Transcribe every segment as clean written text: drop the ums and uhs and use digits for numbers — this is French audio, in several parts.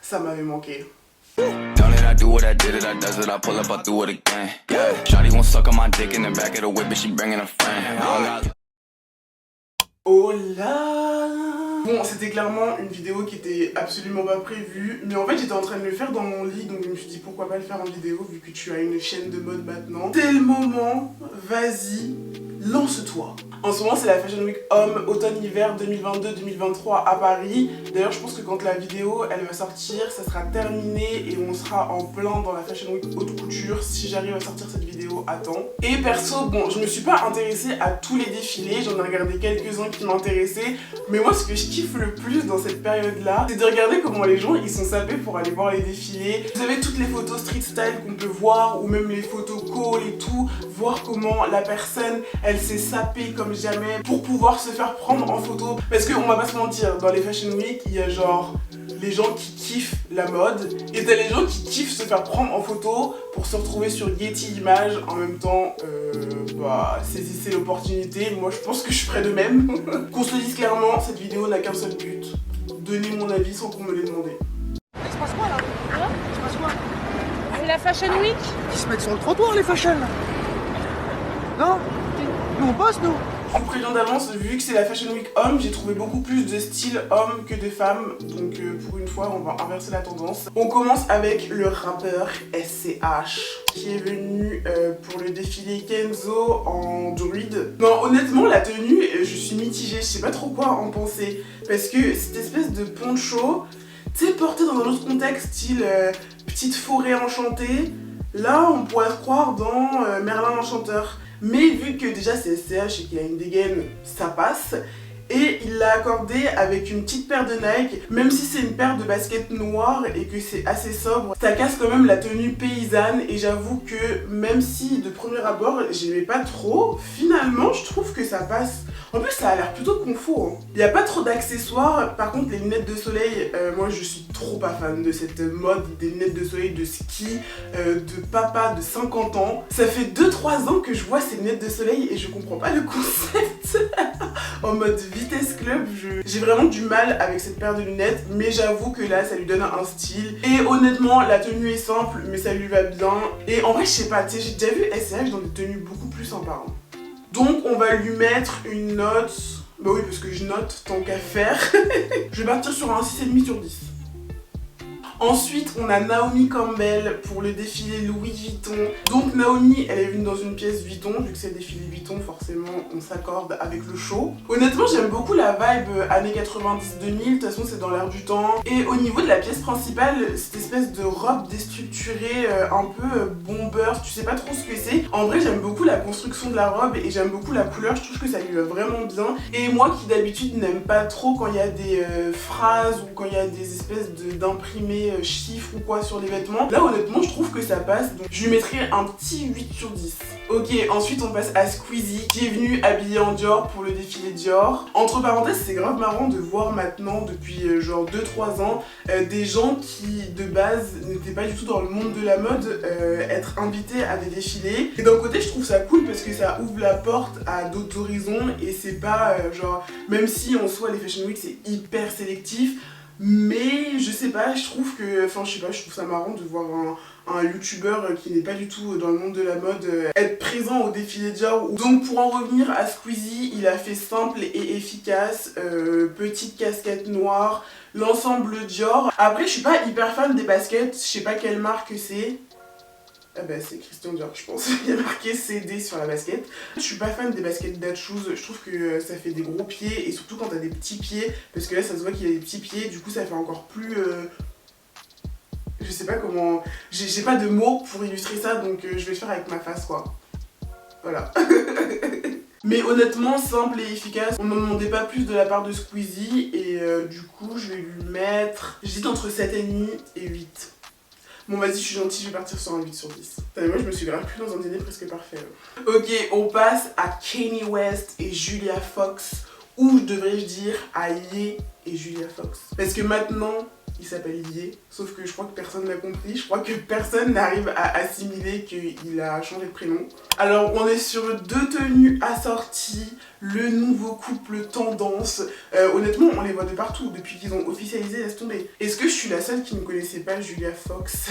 ça m'avait manqué. Don't let I do what I did it, I does it, I pull up, I do it again. Yeah, Shawty won't suck on my dick in the back of the whip, but she bringing a friend. I don't got... Oh là! Bon, c'était clairement une vidéo qui était absolument pas prévue, mais en fait j'étais en train de le faire dans mon lit, donc je me suis dit pourquoi pas le faire en vidéo vu que tu as une chaîne de mode maintenant. C'est le moment, vas-y, lance-toi. En ce moment c'est la Fashion Week Homme automne-hiver 2022-2023 à Paris. D'ailleurs je pense que quand la vidéo elle va sortir, ça sera terminé et on sera en plein dans la Fashion Week haute couture si j'arrive à sortir cette vidéo à temps. Et perso, bon, je me suis pas intéressée à tous les défilés, j'en ai regardé quelques-uns qui m'intéressaient, mais moi ce que je kiffe le plus dans cette période-là, c'est de regarder comment les gens ils sont sapés pour aller voir les défilés. Vous avez toutes les photos street style qu'on peut voir, ou même les photos call et tout, voir comment la personne elle s'est sapée comme jamais pour pouvoir se faire prendre en photo. Parce qu'on va pas se mentir, dans les Fashion Week, il y a genre les gens qui kiffent la mode et t'as les gens qui kiffent se faire prendre en photo pour se retrouver sur Getty Images. En même temps, saisissez l'opportunité, moi je pense que je ferai de même. Qu'on se le dise clairement, cette vidéo n'a qu'un seul but, donner mon avis sans qu'on me l'ait demandé. Il se passe quoi là? Hein? Il se passe quoi? C'est la Fashion Week. Ils se mettent sur le trottoir les fashion. Non? Nous on bosse nous. Je vous préviens d'avance, vu que c'est la Fashion Week Homme, j'ai trouvé beaucoup plus de style homme que de femme. Donc pour une fois, on va inverser la tendance. On commence avec le rappeur SCH qui est venu pour le défilé Kenzo en druide. Non, honnêtement, la tenue, je suis mitigée. Je sais pas trop quoi en penser. Parce que cette espèce de poncho, tu sais, porté dans un autre contexte, style petite forêt enchantée, là, on pourrait se croire dans Merlin l'Enchanteur. Mais vu que déjà c'est SCH et qu'il a une dégaine, ça passe. Et il l'a accordé avec une petite paire de Nike, même si c'est une paire de baskets noires et que c'est assez sobre, ça casse quand même la tenue paysanne. Et j'avoue que même si de premier abord j'aimais pas trop, finalement je trouve que ça passe. En plus ça a l'air plutôt confort, hein. Il n'y a pas trop d'accessoires, par contre les lunettes de soleil, moi je suis trop pas fan de cette mode des lunettes de soleil de ski, de papa de 50 ans. Ça fait 2-3 ans que je vois ces lunettes de soleil et je comprends pas le concept. En mode vitesse club, j'ai vraiment du mal avec cette paire de lunettes, mais j'avoue que là ça lui donne un style. Et honnêtement la tenue est simple mais ça lui va bien. Et en vrai je sais pas, tu sais, j'ai déjà vu SCH dans des tenues beaucoup plus sympas, hein. Donc on va lui mettre une note, bah oui parce que je note tant qu'à faire. Je vais partir sur un 6,5 sur 10. Ensuite, on a Naomi Campbell pour le défilé Louis Vuitton. Donc Naomi, elle est venue dans une pièce Vuitton, vu que c'est le défilé Vuitton, forcément on s'accorde avec le show. Honnêtement, j'aime beaucoup la vibe années 90-2000, de toute façon c'est dans l'air du temps. Et au niveau de la pièce principale, cette espèce de robe déstructurée, un peu bomber, tu sais pas trop ce que c'est. En vrai, j'aime beaucoup la construction de la robe et j'aime beaucoup la couleur, je trouve que ça lui va vraiment bien. Et moi qui d'habitude n'aime pas trop quand il y a des phrases ou quand il y a des espèces d'imprimés chiffres ou quoi sur les vêtements, là honnêtement je trouve que ça passe, donc je lui mettrai un petit 8 sur 10. Ok, ensuite on passe à Squeezie qui est venu habillé en Dior pour le défilé Dior. Entre parenthèses, c'est grave marrant de voir maintenant depuis genre 2-3 ans des gens qui de base n'étaient pas du tout dans le monde de la mode être invités à des défilés. Et d'un côté je trouve ça cool parce que ça ouvre la porte à d'autres horizons et c'est pas genre, même si en soi les Fashion Week c'est hyper sélectif, mais je sais pas, je trouve que, enfin je sais pas, je trouve ça marrant de voir un youtubeur qui n'est pas du tout dans le monde de la mode être présent au défilé Dior. Donc pour en revenir à Squeezie, il a fait simple et efficace, petite casquette noire, l'ensemble Dior. Après je suis pas hyper fan des baskets, je sais pas quelle marque c'est. Ah bah c'est Christian Dior je pense, il y a marqué CD sur la basket. Je suis pas fan des baskets Dad Shoes, je trouve que ça fait des gros pieds et surtout quand t'as des petits pieds, parce que là ça se voit qu'il y a des petits pieds, du coup ça fait encore plus... Je sais pas comment... J'ai pas de mots pour illustrer ça, donc je vais le faire avec ma face quoi. Voilà. Mais honnêtement, simple et efficace, on n'en demandait pas plus de la part de Squeezie et du coup je vais lui mettre... J'hésite entre 7,5 et 8. Bon vas-y, je suis gentille, je vais partir sur un 8 sur 10. Mais moi je me suis grave pris dans un dîner presque parfait. Ok, on passe à Kanye West et Julia Fox, ou devrais-je dire à Ye et Julia Fox. Parce que maintenant, il s'appelle Ye, sauf que je crois que personne n'a compris, je crois que personne n'arrive à assimiler qu'il a changé de prénom. Alors on est sur 2 tenues assorties, le nouveau couple tendance. Honnêtement on les voit de partout depuis qu'ils ont officialisé, laisse tomber. Est-ce que je suis la seule qui ne connaissait pas Julia Fox?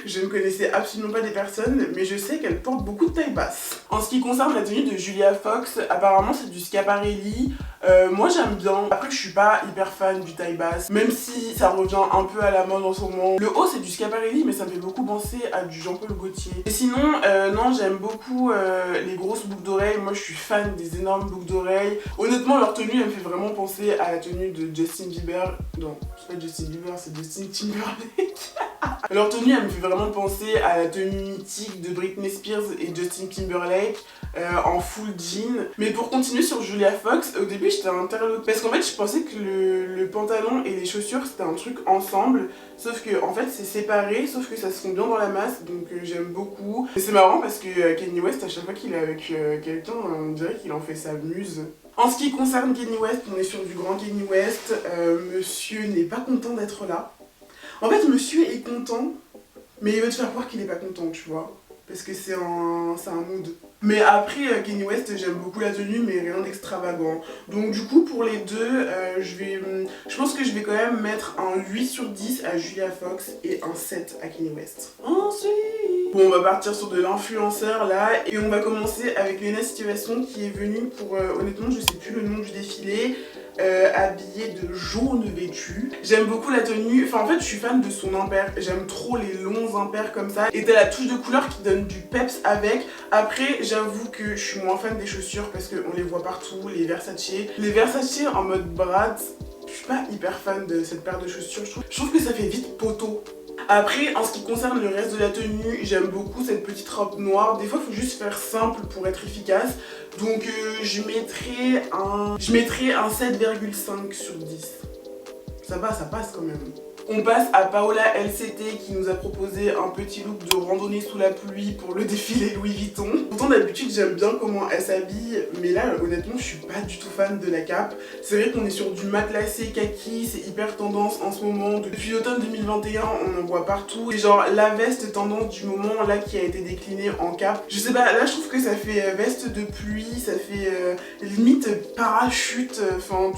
Je ne connaissais absolument pas des personnes, mais je sais qu'elle porte beaucoup de taille basse. En ce qui concerne la tenue de Julia Fox, apparemment c'est du Schiaparelli. Moi j'aime bien. Après je suis pas hyper fan du taille basse, même si ça revient un peu à la mode en ce moment. Le haut c'est du Schiaparelli, mais ça me fait beaucoup penser à du Jean-Paul Gaultier. Et sinon, non, j'aime beaucoup les grosses boucles d'oreilles. Moi je suis fan des énormes boucles d'oreilles. Honnêtement leur tenue elle me fait vraiment penser à la tenue de Justin Bieber. Non, c'est pas Justin Bieber, c'est Justin Timberlake. Leur tenue elle me fait vraiment penser à la tenue mythique de Britney Spears et Justin Timberlake en full jean. Mais pour continuer sur Julia Fox, au début j'étais interloquée parce qu'en fait je pensais que le pantalon et les chaussures c'était un truc ensemble, sauf que en fait c'est séparé, sauf que ça se fond bien dans la masse, donc j'aime beaucoup. Et c'est marrant parce que Kanye West à chaque fois qu'il est avec quelqu'un on dirait qu'il en fait sa muse. En ce qui concerne Kanye West, on est sur du grand Kanye West. Monsieur n'est pas content d'être là. En fait, monsieur est content, mais il veut te faire croire qu'il est pas content, tu vois. Parce que c'est un mood. Mais après, Kanye West, j'aime beaucoup la tenue, mais rien d'extravagant. Donc du coup, pour les deux, je pense que je vais quand même mettre un 8 sur 10 à Julia Fox et un 7 à Kanye West. Ensuite... Bon, on va partir sur de l'influenceur là, et on va commencer avec Léna Situation qui est venue pour, honnêtement, je sais plus le nom du défilé. Habillée de jaune vêtu. J'aime beaucoup la tenue, enfin en fait je suis fan de son impair, j'aime trop les longs impairs comme ça. Et t'as la touche de couleur qui donne du peps avec. Après j'avoue que je suis moins fan des chaussures parce qu'on les voit partout, les Versace. Les Versace en mode Bratz, je suis pas hyper fan de cette paire de chaussures, je trouve que ça fait vite poteau. Après, en ce qui concerne le reste de la tenue, j'aime beaucoup cette petite robe noire. Des fois, il faut juste faire simple pour être efficace. Donc, je mettrais un 7,5 sur 10. Ça va, ça passe quand même. On passe à Paola LCT qui nous a proposé un petit look de randonnée sous la pluie pour le défilé Louis Vuitton. Pourtant d'habitude j'aime bien comment elle s'habille, mais là honnêtement je suis pas du tout fan de la cape. C'est vrai qu'on est sur du matelassé kaki, c'est hyper tendance en ce moment. Depuis l'automne 2021 on en voit partout. Et genre la veste tendance du moment là qui a été déclinée en cape. Je sais pas, là je trouve que ça fait veste de pluie, ça fait limite parachute.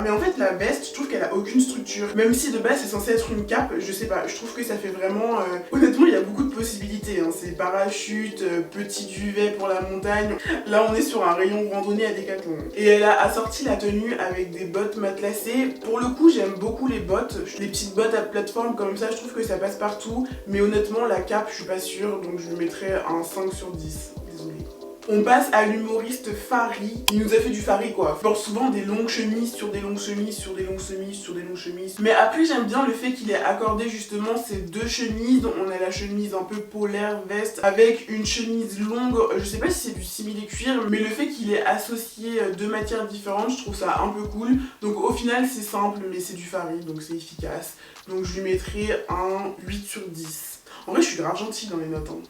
Mais en fait la veste je trouve qu'elle a aucune structure. Même si de base c'est censé être une cape, je sais pas, je trouve que ça fait vraiment... Honnêtement, il y a beaucoup de possibilités, hein. C'est parachute, petit duvet pour la montagne. Là, on est sur un rayon randonnée à Decathlon. Et elle a assorti la tenue avec des bottes matelassées. Pour le coup, j'aime beaucoup les bottes. Les petites bottes à plateforme comme ça, je trouve que ça passe partout. Mais honnêtement, la cape, je suis pas sûre, donc je lui mettrais un 5 sur 10. Désolée. On passe à l'humoriste Fari. Il nous a fait du Fari quoi. Il porte souvent des longues chemises sur des longues chemises sur des longues chemises sur des longues chemises. Mais après j'aime bien le fait qu'il ait accordé justement ces deux chemises. On a la chemise un peu polaire veste avec une chemise longue. Je sais pas si c'est du simili cuir, mais le fait qu'il ait associé deux matières différentes, je trouve ça un peu cool. Donc au final c'est simple mais c'est du Fari donc c'est efficace. Donc je lui mettrai un 8 sur 10. En vrai je suis grave gentille dans les notes hein.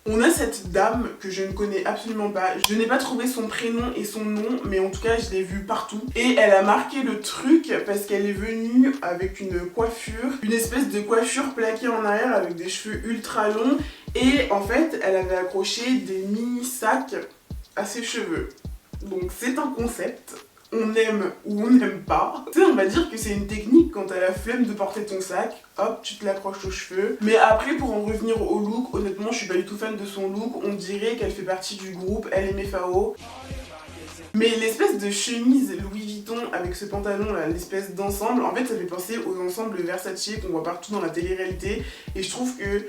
On a cette dame que je ne connais absolument pas, je n'ai pas trouvé son prénom et son nom, mais en tout cas je l'ai vue partout. Et elle a marqué le truc parce qu'elle est venue avec une coiffure, une espèce de coiffure plaquée en arrière avec des cheveux ultra longs. Et en fait elle avait accroché des mini sacs à ses cheveux. Donc c'est un concept. On aime ou on n'aime pas. Tu sais, on va dire que c'est une technique quand t'as la flemme de porter ton sac, hop, tu te l'accroches aux cheveux. Mais après, pour en revenir au look, honnêtement, je suis pas du tout fan de son look. On dirait qu'elle fait partie du groupe LMFAO. Mais l'espèce de chemise Louis Vuitton avec ce pantalon là, l'espèce d'ensemble, en fait ça fait penser aux ensembles Versace qu'on voit partout dans la télé-réalité. Et je trouve que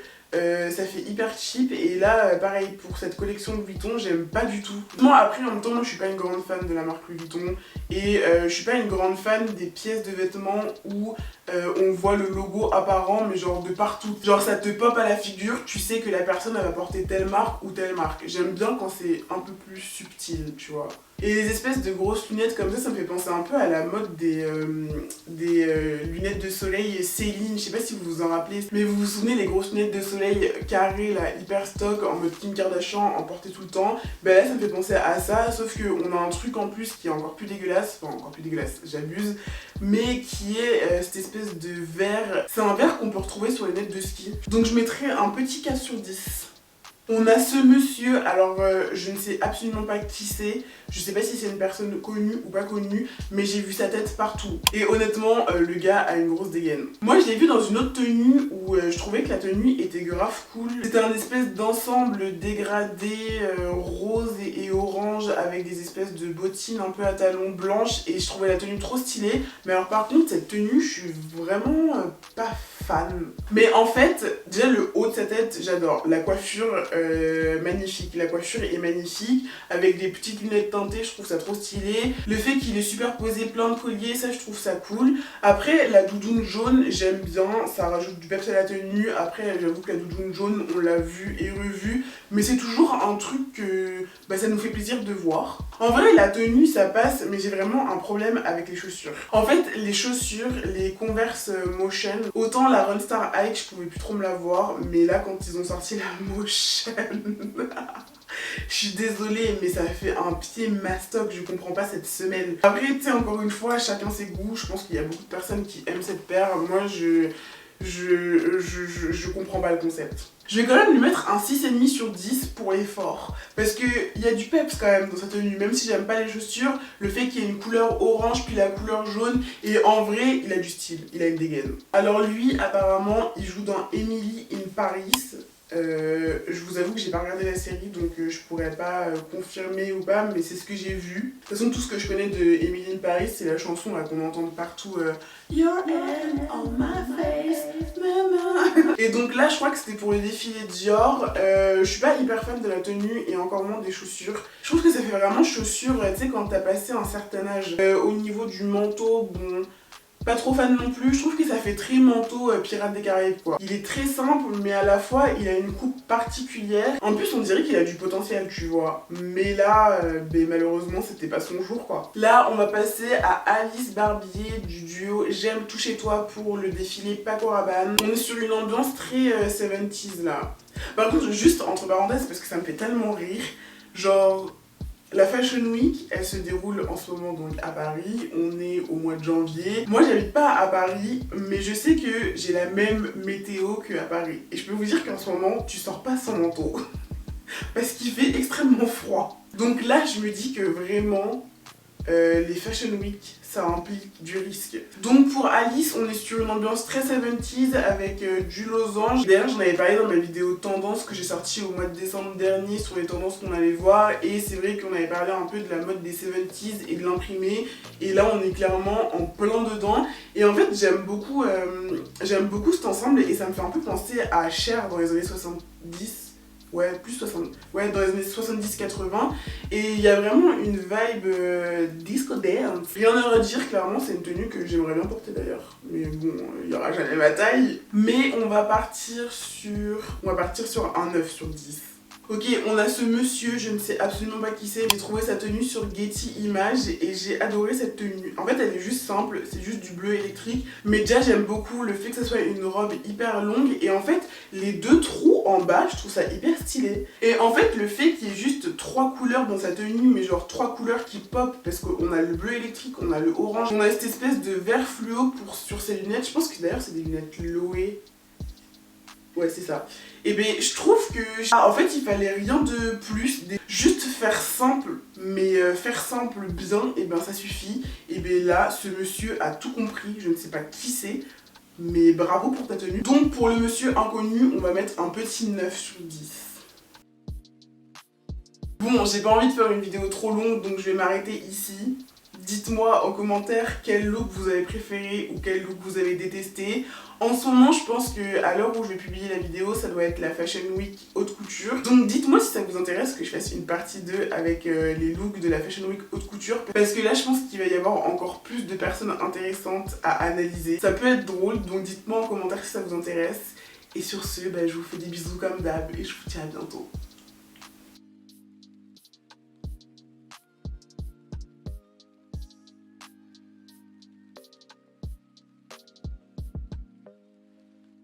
ça fait hyper cheap et là pareil pour cette collection Louis Vuitton j'aime pas du tout. Moi après en même temps moi je suis pas une grande fan de la marque Louis Vuitton et je suis pas une grande fan des pièces de vêtements où on voit le logo apparent mais genre de partout. Genre ça te pop à la figure, tu sais que la personne elle va porter telle marque ou telle marque. J'aime bien quand c'est un peu plus subtil tu vois. Et les espèces de grosses lunettes comme ça me fait penser un peu à la mode des lunettes lunettes de soleil Céline, je sais pas si vous vous en rappelez, mais vous vous souvenez les grosses lunettes de soleil carrées là, hyper stock, en mode Kim Kardashian, en portée tout le temps. Ben là ça me fait penser à ça, sauf qu'on a un truc en plus qui est encore plus dégueulasse, enfin encore plus dégueulasse, j'abuse, mais qui est cette espèce de verre, c'est un verre qu'on peut retrouver sur les lunettes de ski. Donc je mettrais un petit 4 sur 10. On a ce monsieur, alors je ne sais absolument pas qui c'est, je sais pas si c'est une personne connue ou pas connue, mais j'ai vu sa tête partout. Et honnêtement, le gars a une grosse dégaine. Moi je l'ai vu dans une autre tenue où je trouvais que la tenue était grave cool. C'était un espèce d'ensemble dégradé rose et orange avec des espèces de bottines un peu à talons blanches et je trouvais la tenue trop stylée. Mais alors par contre cette tenue, je suis vraiment pas fan. Mais en fait, déjà le haut de sa tête, j'adore. La coiffure, magnifique. La coiffure est magnifique avec des petites lunettes teintées, je trouve ça trop stylé. Le fait qu'il ait superposé plein de colliers, ça je trouve ça cool. Après la doudoune jaune, j'aime bien, ça rajoute du peps à la tenue. Après j'avoue que la doudoune jaune, on l'a vue et revue, mais c'est toujours un truc que ça nous fait plaisir de voir. En vrai la tenue ça passe, mais j'ai vraiment un problème avec les chaussures. En fait les chaussures, les Converse Motion, autant la Runstar Hike je pouvais plus trop me la voir, mais là quand ils ont sorti la Motion je suis désolée mais ça fait un pied mastoc, je comprends pas cette semelle. Après tu sais encore une fois chacun ses goûts, je pense qu'il y a beaucoup de personnes qui aiment cette paire, moi je comprends pas le concept. Je vais quand même lui mettre un 6,5 sur 10 pour l'effort. Parce qu'il y a du peps quand même dans sa tenue. Même si j'aime pas les chaussures, le fait qu'il y ait une couleur orange puis la couleur jaune. Et en vrai, il a du style, il a une dégaine. Alors lui, apparemment, il joue dans Emily in Paris. Je vous avoue que j'ai pas regardé la série donc je pourrais pas confirmer ou pas, mais c'est ce que j'ai vu. De toute façon tout ce que je connais de Emily in Paris c'est la chanson qu'on entend partout Your hand on my face, mama. Et donc là je crois que c'était pour le défilé Dior. Je suis pas hyper fan de la tenue et encore moins des chaussures. Je trouve que ça fait vraiment chaussures, tu sais quand t'as passé un certain âge. Au niveau du manteau, bon... Pas trop fan non plus, je trouve que ça fait très manteau Pirates des Caraïbes quoi. Il est très simple mais à la fois il a une coupe particulière. En plus on dirait qu'il a du potentiel tu vois. Mais là malheureusement c'était pas son jour quoi. Là on va passer à Alice Barbier du duo J'aime tout chez toi pour le défilé Paco Rabanne. On est sur une ambiance très 70s là. Par contre juste entre parenthèses parce que ça me fait tellement rire, genre... La Fashion Week, elle se déroule en ce moment donc à Paris, on est au mois de janvier. Moi j'habite pas à Paris, mais je sais que j'ai la même météo qu'à Paris. Et je peux vous dire qu'en ce moment, tu sors pas sans manteau. Parce qu'il fait extrêmement froid. Donc là je me dis que vraiment, les Fashion Week, ça implique du risque. Donc pour Alice, on est sur une ambiance très 70s avec du losange. D'ailleurs, j'en avais parlé dans ma vidéo tendance que j'ai sortie au mois de décembre dernier sur les tendances qu'on allait voir. Et c'est vrai qu'on avait parlé un peu de la mode des 70s et de l'imprimé. Et là, on est clairement en plein dedans. Et en fait, j'aime beaucoup cet ensemble et ça me fait un peu penser à Cher dans les années 70. Ouais, plus 60. Ouais, dans les années 70-80. Et il y a vraiment une vibe disco dance. Rien à redire, clairement, c'est une tenue que j'aimerais bien porter d'ailleurs. Mais bon, il n'y aura jamais ma taille. Mais on va partir sur un 9 sur 10. Ok, on a ce monsieur, je ne sais absolument pas qui c'est. J'ai trouvé sa tenue sur Getty Images et j'ai adoré cette tenue. En fait, elle est juste simple, c'est juste du bleu électrique. Mais déjà, j'aime beaucoup le fait que ça soit une robe hyper longue. Et en fait, les deux trous en bas, je trouve ça hyper stylé. Et en fait, le fait qu'il y ait juste 3 couleurs dans sa tenue, mais genre 3 couleurs qui pop, parce qu'on a le bleu électrique, on a le orange, on a cette espèce de vert fluo sur ses lunettes. Je pense que d'ailleurs, c'est des lunettes Loé. Ouais, c'est ça. Et ben je trouve que... en fait, il fallait rien de plus. Juste faire simple, mais faire simple bien, et ben ça suffit. Et ben là, ce monsieur a tout compris. Je ne sais pas qui c'est, mais bravo pour ta tenue. Donc pour le monsieur inconnu, on va mettre un petit 9 sur 10. Bon, j'ai pas envie de faire une vidéo trop longue, donc je vais m'arrêter ici. Dites-moi en commentaire quel look vous avez préféré ou quel look vous avez détesté. En ce moment, je pense qu'à l'heure où je vais publier la vidéo, ça doit être la Fashion Week haute couture. Donc dites-moi si ça vous intéresse que je fasse une partie 2 avec les looks de la Fashion Week haute couture. Parce que là, je pense qu'il va y avoir encore plus de personnes intéressantes à analyser. Ça peut être drôle, donc dites-moi en commentaire si ça vous intéresse. Et sur ce, je vous fais des bisous comme d'hab et je vous dis à bientôt.